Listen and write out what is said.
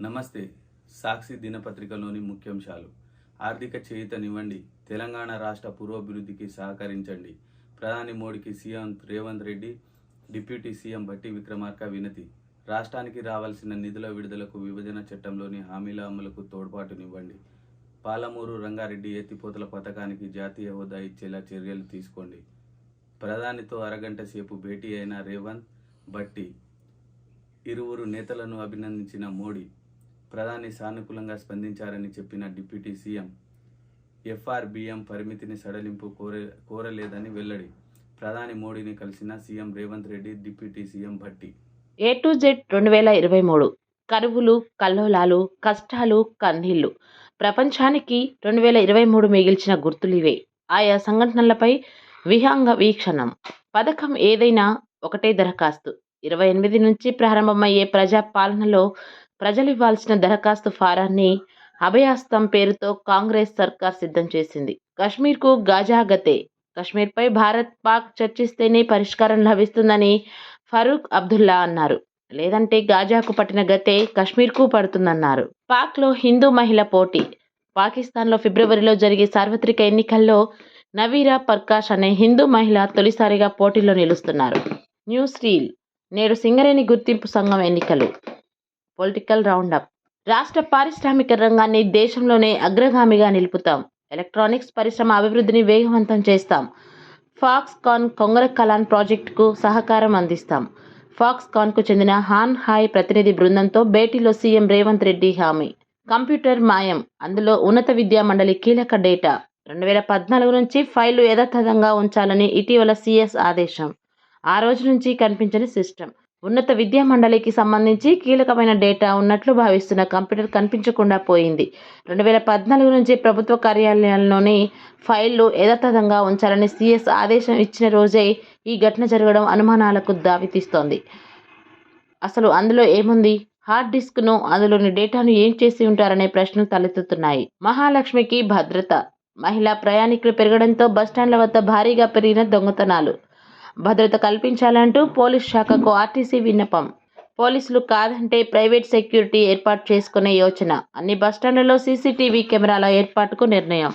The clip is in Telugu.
నమస్తే. సాక్షి దినపత్రికలోని ముఖ్యాంశాలు. ఆర్థిక చేయూతనివ్వండి, తెలంగాణ రాష్ట్ర పురోభివృద్ధికి సహకరించండి. ప్రధాని మోడీకి CM Revanth Reddy, deputy CM Bhatti Vikramarka వినతి. రాష్ట్రానికి రావాల్సిన నిధుల విడుదలకు విభజన చట్టంలోని హామీల అమలుకు తోడ్పాటునివ్వండి. పాలమూరు రంగారెడ్డి ఎత్తిపోతల పథకానికి జాతీయ హోదా ఇచ్చేలా చర్యలు తీసుకోండి. ప్రధానితో అరగంట సేపు భేటీ అయిన రేవంత్, భట్టి. ఇరువురు నేతలను అభినందించిన మోడీ. ప్రధాని సానుకూలంగా స్పందించారని చెప్పిన డిప్యూటీ సీఎం. ఎఫ్ఆర్బిఎం పరిమితిని సడలింపు కోరలేదని వెల్లడి. ప్రధాని మోడీని కలిసిన CM Revanth Reddy, deputy CM Bhatti. A to Z 2023 కరువులు, కల్లోలాలు, కష్టాలు, కన్నీళ్లు. ప్రపంచానికి 2023 మిగిల్చిన గుర్తులివే. ఆయా సంఘటనలపై విహంగ వీక్షణం. పథకం ఏదైనా ఒకటే దరఖాస్తు. 28 నుంచి ప్రారంభమయ్యే ప్రజా పాలనలో ప్రజలు ఇవ్వాల్సిన దరఖాస్తు ఫారాన్ని అభయాస్తం పేరుతో కాంగ్రెస్ సర్కార్ సిద్ధం చేసింది. కశ్మీర్కు గాజాగతే. కశ్మీర్పై భారత్ పాక్ చర్చిస్తేనే పరిష్కారం లభిస్తుందని ఫరూక్ అబ్దుల్లా అన్నారు. లేదంటే గాజాకు పట్టిన గతే కశ్మీర్కు పడుతుందన్నారు. పాక్లో హిందూ మహిళ పోటీ. పాకిస్తాన్లో ఫిబ్రవరిలో జరిగే సార్వత్రిక ఎన్నికల్లో నవీరా పర్కాష్ అనే హిందూ మహిళ తొలిసారిగా పోటీలో నిలుస్తున్నారు. News reel. నేడు సింగరేణి గుర్తింపు సంఘం ఎన్నికలు. Political roundup. రాష్ట్ర పారిశ్రామిక రంగాన్ని దేశంలోనే అగ్రగామిగా నిలుపుతాం. ఎలక్ట్రానిక్స్ పరిశ్రమ అభివృద్ధిని వేగవంతం చేస్తాం. ఫాక్స్కాన్ కొంగర కలాన్ ప్రాజెక్టుకు సహకారం అందిస్తాం. ఫాక్స్కాన్కు చెందిన హాన్ హాయ్ ప్రతినిధి బృందంతో భేటీలో సీఎం రేవంత్ రెడ్డి హామీ. కంప్యూటర్ మాయం, అందులో ఉన్నత విద్యా మండలి కీలక డేటా. 2014 నుంచి ఫైళ్లు యథాతథంగా ఉంచాలని ఇటీవల సీఎస్ ఆదేశం. ఆ రోజు నుంచి కనిపించని సిస్టమ్. ఉన్నత విద్యా మండలికి సంబంధించి కీలకమైన డేటా ఉన్నట్లు భావిస్తున్న కంప్యూటర్ కనిపించకుండా పోయింది. 2014 నుంచి ప్రభుత్వ కార్యాలయాల్లోని ఫైళ్లు యథాతథంగా ఉంచాలని సీఎస్ ఆదేశం ఇచ్చిన రోజే ఈ ఘటన జరగడం అనుమానాలకు దారితీస్తోంది. అసలు అందులో ఏముంది? హార్డ్ డిస్క్ను, అందులోని డేటాను ఏం చేసి ఉంటారనే ప్రశ్నలు తలెత్తుతున్నాయి. మహాలక్ష్మికి భద్రత. మహిళా ప్రయాణికులు పెరగడంతో బస్టాండ్ల వద్ద భారీగా పెరిగిన దొంగతనాలు. భద్రత కల్పించాలంటూ పోలీస్ శాఖకు ఆర్టీసీ విన్నపం. పోలీసులు కాదంటే ప్రైవేట్ సెక్యూరిటీ ఏర్పాటు చేసుకునే యోచన. అన్ని బస్టాండ్లలో సీసీటీవీ కెమెరాల ఏర్పాటుకు నిర్ణయం.